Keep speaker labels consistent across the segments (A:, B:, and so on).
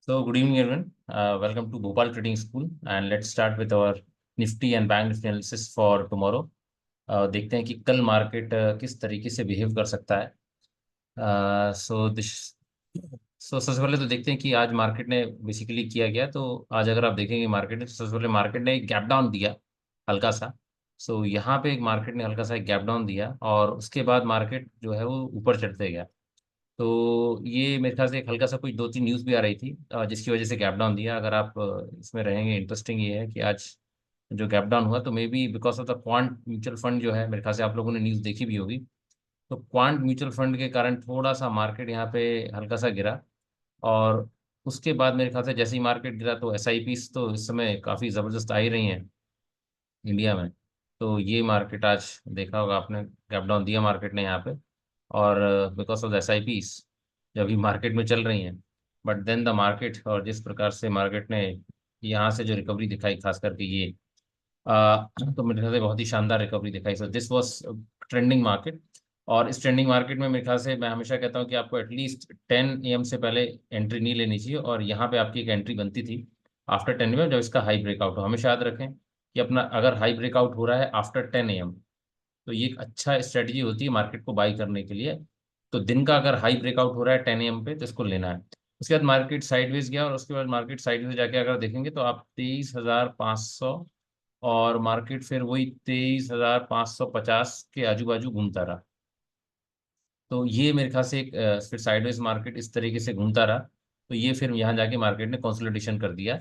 A: So good evening, everyone. Welcome to Bhopal Trading School, and let's start with our Nifty and Bank Nifty analysis for tomorrow. देखते हैं कि कल market किस तरीके से behave कर सकता है. सो दिस सो सबसे पहले तो देखते हैं कि आज मार्केट ने बेसिकली किया गया. तो आज अगर आप देखेंगे मार्केट ने, तो सबसे पहले मार्केट ने एक गैप डाउन दिया हल्का सा. सो यहाँ पे एक मार्केट ने हल्का सा एक गैप डाउन दिया और उसके बाद मार्केट जो है वो ऊपर चढ़ते गया. तो ये मेरे ख्याल से एक हल्का सा कुछ दो तीन न्यूज़ भी आ रही थी जिसकी वजह से गैप डाउन दिया. अगर आप इसमें रहेंगे, इंटरेस्टिंग ये है कि आज जो गैप डाउन हुआ तो may be because of the quant mutual fund जो है, मेरे ख्याल से आप लोगों ने न्यूज़ देखी भी होगी. तो क्वांट म्यूचुअल फंड के कारण थोड़ा सा मार्केट यहाँ पे हल्का सा गिरा. और उसके बाद मेरे ख्याल से जैसे ही मार्केट गिरा तो एसआईपीस तो इस समय काफ़ी ज़बरदस्त आ ही रही हैं इंडिया में. तो ये मार्केट आज देखा होगा आपने, गैप डाउन दिया मार्केट ने यहाँ पे. और बिकॉज ऑफ द एसआईपीस जो अभी मार्केट में चल रही हैं, बट देन द मार्केट, और जिस प्रकार से मार्केट ने यहाँ से जो रिकवरी दिखाई, खास करके ये तो मेरे ख्याल से बहुत ही शानदार रिकवरी दिखाई. So this was trending market. और इस ट्रेंडिंग मार्केट में मेरे ख्याल से मैं हमेशा कहता हूँ कि आपको एटलीस्ट 10 AM से पहले एंट्री नहीं लेनी चाहिए. और यहाँ पे आपकी एक एंट्री बनती थी आफ्टर 10 AM, जब इसका हाई ब्रेकआउट हो. हमेशा याद रखें कि अपना अगर हाई ब्रेकआउट हो रहा है आफ्टर 10 AM, तो ये एक अच्छा स्ट्रेटजी होती है मार्केट को बाई करने के लिए. तो दिन का अगर हाई ब्रेकआउट हो रहा है 10 AM पे, तो इसको लेना है. उसके बाद मार्केट साइडवेज गया और उसके बाद मार्केट साइडवेज जाके अगर देखेंगे तो आप 23,500, और मार्केट फिर वही 23,550 के आजू बाजू घूमता रहा. तो ये मेरे ख्याल से एक फिर साइडवेज मार्केट इस तरीके से घूमता रहा. तो ये फिर यहाँ जाके मार्केट ने कंसोलिडेशन कर दिया.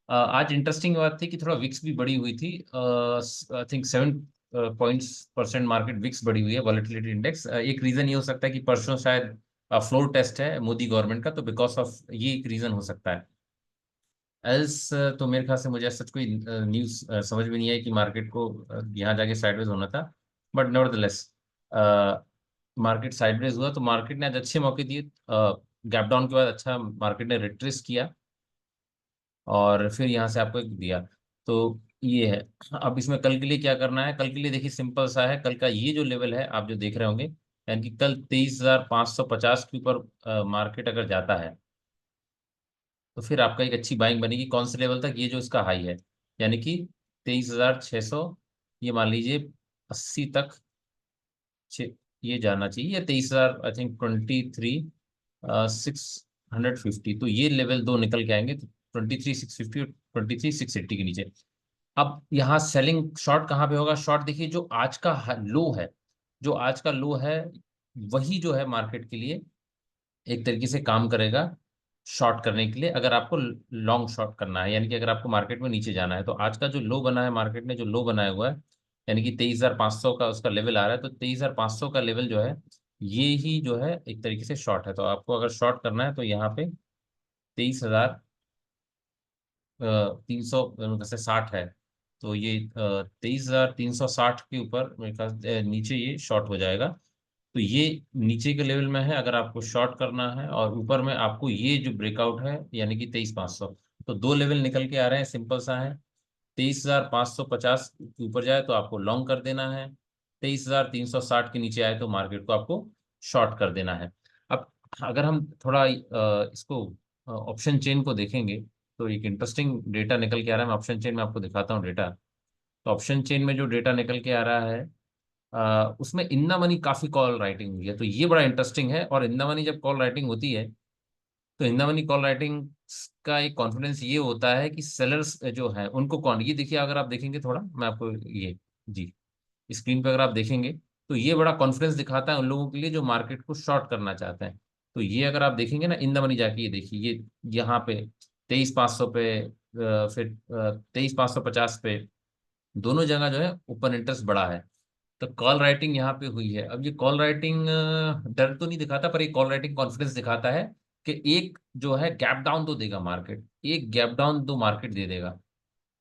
A: आज इंटरेस्टिंग बात थी कि थोड़ा विक्स भी बढ़ी हुई थी. I think 7 points % market VIX बढ़ी हुई है, वॉलेटिलिटी इंडेक्स. एक रीजन ये हो सकता है कि परसों शायद फ्लोर टेस्ट है मोदी गवर्नमेंट का, तो बिकॉज ऑफ ये एक रीजन हो सकता है. एल्स तो मेरे ख्याल से मुझे सच कोई न्यूज़ समझ में नहीं आई कि मार्केट को यहाँ जाके साइडवेज होना था. बट नेवरदलेस मार्केट साइडवेज हुआ. तो मार्केट ने आज अच्छे मौके दिए. गैप डाउन के बाद अच्छा मार्केट ने रिट्रेस किया और फिर यहाँ से आपको एक दिया. तो ये है. अब इसमें कल के लिए क्या करना है? कल के लिए देखिए सिंपल सा है. कल का ये जो लेवल है आप जो देख रहे होंगे, यानी कि कल 23,550 के ऊपर मार्केट अगर जाता है तो फिर आपका एक अच्छी बाइंग बनेगी. कौन से लेवल तक? ये जो इसका हाई है, यानी कि 23,600, ये मान लीजिए 80 तक ये जाना चाहिए, या 23,000, आई थिंक 23,650. तो ये लेवल दो निकल के आएंगे, तो 23,650 और 23,680 के नीचे. अब यहाँ सेलिंग शॉर्ट कहाँ पे होगा? शॉर्ट देखिए, जो आज का लो है, जो आज का लो है वही जो है मार्केट के लिए एक तरीके से काम करेगा शॉर्ट करने के लिए, अगर आपको लॉन्ग शॉर्ट करना है, यानी कि अगर आपको मार्केट में नीचे जाना है. तो आज का जो लो बना है, मार्केट ने जो लो बनाया हुआ है, यानी कि 23,500 का उसका लेवल आ रहा है. तो 23,500 का लेवल जो है, ये ही जो है एक तरीके से शॉर्ट है. तो आपको अगर शॉर्ट करना है तो यहाँ पे 23,360 है. तो ये 23,360 के ऊपर मेरे ख्याल नीचे ये शॉर्ट हो जाएगा. तो ये नीचे के लेवल में है अगर आपको शॉर्ट करना है, और ऊपर में आपको ये जो ब्रेकआउट है यानी कि 23,500. तो दो लेवल निकल के आ रहे हैं, सिंपल सा है. 23,550 के ऊपर जाए तो आपको लॉन्ग कर देना है. 23,360 के नीचे आए तो मार्केट को आपको शॉर्ट कर देना है. अब अगर हम थोड़ा इसको ऑप्शन चेन को देखेंगे तो एक इंटरेस्टिंग डेटा निकल के आ रहा है. मैं ऑप्शन चेन में आपको दिखाता हूँ डेटा. तो ऑप्शन चेन में जो डेटा निकल के आ रहा है, उसमें इन द मनी काफी कॉल राइटिंग हुई है. तो ये बड़ा इंटरेस्टिंग है. और इन द मनी जब कॉल राइटिंग होती है, तो in the money call writing का एक कॉन्फिडेंस ये होता है कि सेलर्स जो है उनको कौन, ये देखिए अगर आप देखेंगे थोड़ा, मैं आपको ये जी स्क्रीन पे अगर आप देखेंगे, तो ये बड़ा कॉन्फिडेंस दिखाता है उन लोगों के लिए जो मार्केट को शॉर्ट करना चाहते हैं. तो ये अगर आप देखेंगे ना इन द मनी जाके, ये देखिए ये यहाँ पे 23,500 पे, फिर 23,550 पे, दोनों जगह जो है ओपन इंटरेस्ट बढ़ा है. तो कॉल राइटिंग यहाँ पे हुई है. अब ये कॉल राइटिंग डर तो नहीं दिखाता, पर ये कॉल राइटिंग कॉन्फिडेंस दिखाता है कि एक जो है गैप डाउन तो देगा मार्केट, एक गैप डाउन तो मार्केट दे देगा,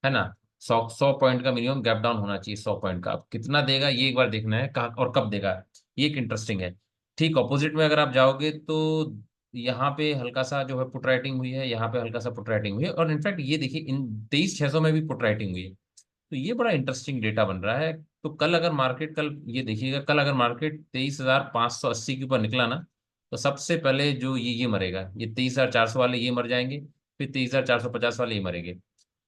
A: है ना. 100 पॉइंट का मिनिमम गैप डाउन होना चाहिए, 100 पॉइंट का. अब कितना देगा ये एक बार देखना है, कहाँ और कब देगा, ये एक इंटरेस्टिंग है. ठीक ऑपोजिट में अगर आप जाओगे तो यहाँ पे हल्का सा जो है पुट राइटिंग हुई है, यहाँ पे हल्का सा पुट राइटिंग हुई है, और इनफैक्ट ये देखिए इन 23,600 में भी पुट राइटिंग हुई है. तो ये बड़ा इंटरेस्टिंग डेटा बन रहा है. तो कल अगर मार्केट, कल ये देखिएगा, कल अगर मार्केट 23,580 के ऊपर निकला ना, तो सबसे पहले जो ये मरेगा, ये 23,400 वाले ये मर जाएंगे. फिर 23,450 वाले ही मरेंगे।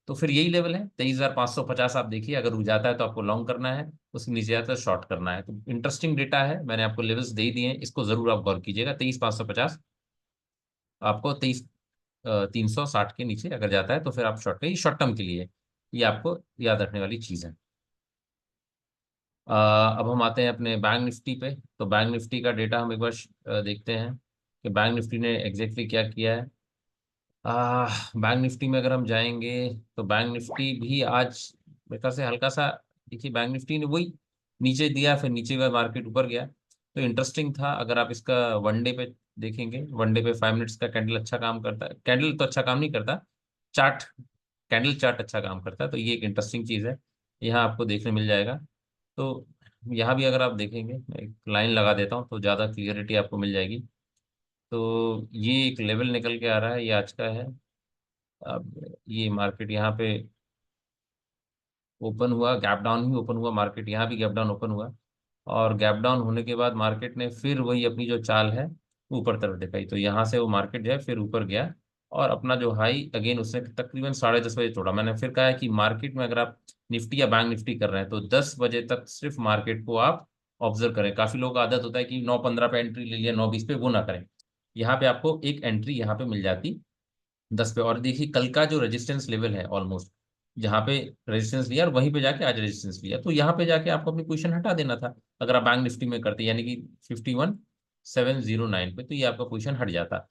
A: तो फिर यही लेवल है 23,550। आप देखिए अगर रुक जाता है तो आपको लॉन्ग करना है, उसके नीचे जाता है शॉर्ट करना है। तो इंटरेस्टिंग डेटा है, मैंने आपको लेवल्स दे दिए हैं, इसको जरूर आप गौर कीजिएगा। 23,550 आपको 23,360 के नीचे अगर जाता है तो फिर आप शॉर्ट करिए, शॉर्ट टर्म के लिए ये आपको याद रखने वाली चीज़ है। अब हम आते हैं अपने बैंक निफ्टी पे। तो बैंक निफ्टी का डेटा हम एक बार देखते हैं कि बैंक निफ्टी ने एग्जैक्टली क्या किया है। बैंक निफ्टी में अगर हम जाएंगे तो बैंक निफ्टी भी आज मेरे ख्याल से हल्का सा, देखिए बैंक निफ्टी ने वही नीचे दिया, फिर नीचे का मार्केट ऊपर गया। तो इंटरेस्टिंग था। अगर आप इसका वनडे पे देखेंगे, वनडे पे 5 मिनट्स का कैंडल अच्छा काम करता है। कैंडल तो अच्छा काम नहीं करता, चार्ट, कैंडल चार्ट अच्छा काम करता है। तो ये एक इंटरेस्टिंग चीज़ है, यहाँ आपको देखने मिल जाएगा। तो यहाँ भी अगर आप देखेंगे, मैं एक लाइन लगा देता हूँ तो ज़्यादा क्लियरिटी आपको मिल जाएगी। तो ये एक लेवल निकल के आ रहा है, ये आज का है। अब ये मार्केट यहाँ पे ओपन हुआ, गैप डाउन ही ओपन हुआ मार्केट, यहाँ भी गैप डाउन ओपन हुआ। और गैप डाउन होने के बाद मार्केट ने फिर वही अपनी जो चाल है ऊपर तरफ दिखाई। तो यहाँ से वो मार्केट जो है फिर ऊपर गया और अपना जो हाई अगेन उसने तकरीबन 10:30 बजे तोड़ा। मैंने फिर कहा है कि मार्केट में अगर आप निफ्टी या बैंक निफ्टी कर रहे हैं तो 10 बजे तक सिर्फ मार्केट को आप ऑब्जर्व करें। काफी लोगों का आदत होता है कि 9:15 पे एंट्री ले लिया, 9:20 पे, वो ना करें। यहाँ पे आपको एक एंट्री यहाँ पे मिल जाती 10 पे। और देखिए कल का जो रेजिस्टेंस लेवल है ऑलमोस्ट, जहाँ पे रेजिस्टेंस लिया और वहीं पे जाके आज रेजिस्टेंस लिया, तो यहाँ पे जाके आपको अपनी पोजीशन हटा देना था अगर आप बैंक निफ्टी में करते, यानी कि 51,709 पे, तो ये आपका पोजीशन हट जाता।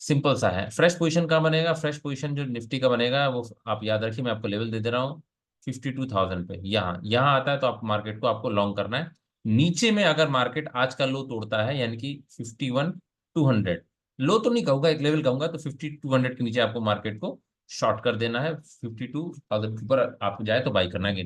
A: सिंपल सा है। फ्रेश पोजीशन कहाँ बनेगा? फ्रेश पोजीशन जो निफ्टी का बनेगा वो आप याद रखिए, मैं आपको लेवल दे दे रहा हूँ 52,000 पे। यहाँ यहाँ आता है तो आप मार्केट को आपको लॉन्ग करना है। नीचे में अगर मार्केट आज का लो तोड़ता है, यानी कि 51,200, लो तो नहीं कहूंगा, एक लेवल कहूंगा, तो 5200 के नीचे आपको मार्केट को शॉर्ट कर देना है। 52,000 के ऊपर आप जाए तो बाई करना है।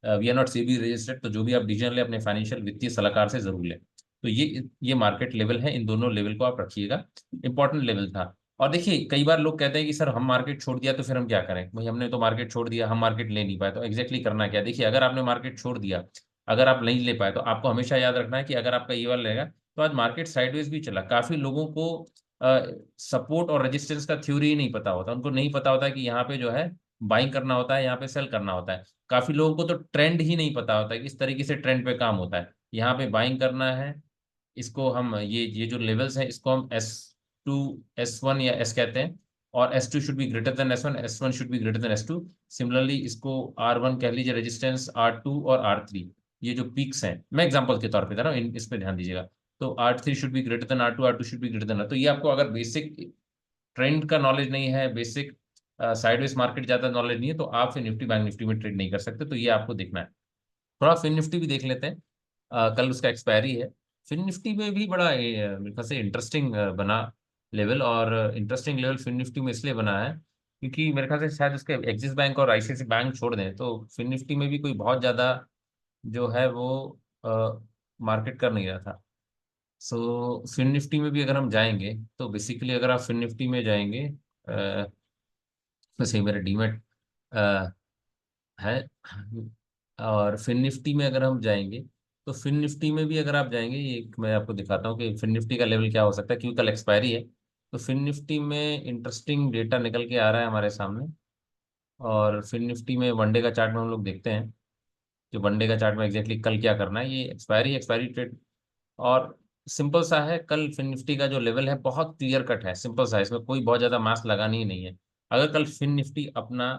A: We are not SEBI registered, तो जो भी आप डिसीजन ले अपने फाइनेंशियल वित्तीय सलाहकार से जरूर लें। तो ये मार्केट लेवल है, इन दोनों लेवल को आप रखिएगा, इंपॉर्टेंट लेवल था। और देखिए कई बार लोग कहते हैं कि सर हम मार्केट छोड़ दिया तो फिर हम क्या करें? भाई हमने तो मार्केट छोड़ दिया, हम मार्केट ले नहीं पाए, तो एग्जैक्टली करना क्या? देखिए अगर आपने मार्केट छोड़ दिया, अगर आप नहीं ले पाए, तो आपको हमेशा याद रखना है कि अगर आपका ये वाला रहेगा तो आज मार्केट साइडवेज भी चला। काफी लोगों को सपोर्ट और रेजिस्टेंस का थ्योरी ही नहीं पता होता, उनको नहीं पता होता कि यहाँ पे जो है बाइंग करना होता है, यहाँ पे सेल करना होता है। काफी लोगों को तो ट्रेंड ही नहीं पता होता है कि इस तरीके से ट्रेंड पे काम होता है। यहाँ पे बाइंग करना है, इसको हम ये जो लेवल्स हैं इसको हम S2 S1 या S कहते हैं, और S2 should be greater than S1, S1 should be greater than S2। Similarly इसको R1 कह लीजिए रेजिस्टेंस, R2 और R3 ये जो पीक्स हैं, मैं एग्जांपल के तौर पे दे रहा हूँ, इस पे ध्यान दीजिएगा। तो R3 should be greater than R2, R2 should be greater than, तो ये आपको अगर बेसिक ट्रेंड का नॉलेज नहीं है, बेसिक साइडवेज मार्केट ज्यादा नॉलेज नहीं है, तो आप फिर निफ्टी बैंक निफ्टी में ट्रेड नहीं कर सकते। तो ये आपको देखना है। थोड़ा फिन निफ्टी भी देख लेते हैं। कल उसका एक्सपायरी है। फिन निफ्टी में भी बड़ा मेरे ख्याल से इंटरेस्टिंग बना लेवल। और इंटरेस्टिंग लेवल फिन निफ्टी में इसलिए बना है क्योंकि मेरे ख्याल से शायद उसके एक्सिस बैंक और आईसीआईसी बैंक छोड़ दें तो फिन निफ्टी में भी कोई बहुत ज़्यादा जो है वो मार्केट कर नहीं रहा था। सो फिन निफ्टी में भी अगर हम जाएंगे तो बेसिकली अगर आप फिन निफ्टी में जाएंगे, वैसे ही मेरा डीमेट है। और फिन निफ्टी में अगर हम जाएंगे तो फिन निफ्टी में भी अगर आप जाएंगे, ये मैं आपको दिखाता हूँ कि फिन निफ्टी का लेवल क्या हो सकता है, क्योंकि कल एक्सपायरी है। तो फिन निफ्टी में इंटरेस्टिंग डेटा निकल के आ रहा है हमारे सामने। और फिन निफ्टी में वनडे का चार्ट में हम लोग देखते हैं कि वनडे का चार्ट में एग्जैक्टली कल क्या करना है। ये एक्सपायरी एक्सपायरी ट्रेड, और सिंपल सा है। कल फिन निफ्टी का जो लेवल है बहुत क्लियर कट है, सिंपल सा है, इसमें कोई बहुत ज़्यादा मास लगानी ही नहीं है। अगर कल फिन निफ्टी अपना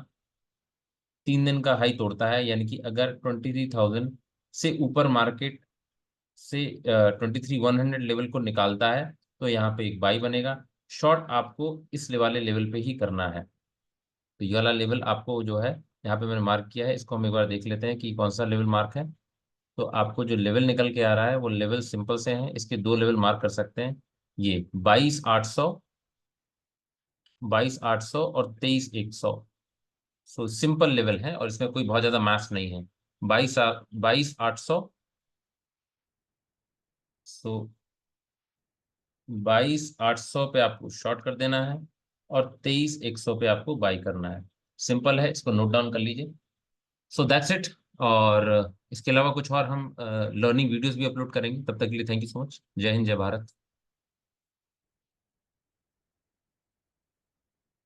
A: 3 दिन का हाई तोड़ता है, यानी कि अगर 23,000 से ऊपर मार्केट से 23,100 लेवल को निकालता है तो यहाँ पे एक बाई बनेगा। शॉर्ट आपको इस वाले लेवल पे ही करना है। तो ये वाला लेवल आपको जो है यहाँ पे मैंने मार्क किया है, इसको हम एक बार देख लेते हैं कि कौन सा लेवल मार्क है। तो आपको जो लेवल निकल के आ रहा है वो लेवल सिंपल से हैं, इसके दो लेवल मार्क कर सकते हैं। ये 22,800, 22,800 और 23,100। सो सिंपल लेवल है और इसमें कोई बहुत ज्यादा मैथ्स नहीं है। 22,800, सो 22,800 पे आपको शॉर्ट कर देना है और 23,100 पे आपको बाई करना है। सिंपल है, इसको नोट डाउन कर लीजिए। So that's it. और इसके अलावा कुछ और हम लर्निंग वीडियोस भी अपलोड करेंगे। तब तक के लिए थैंक यू सो मच। जय हिंद, जय भारत।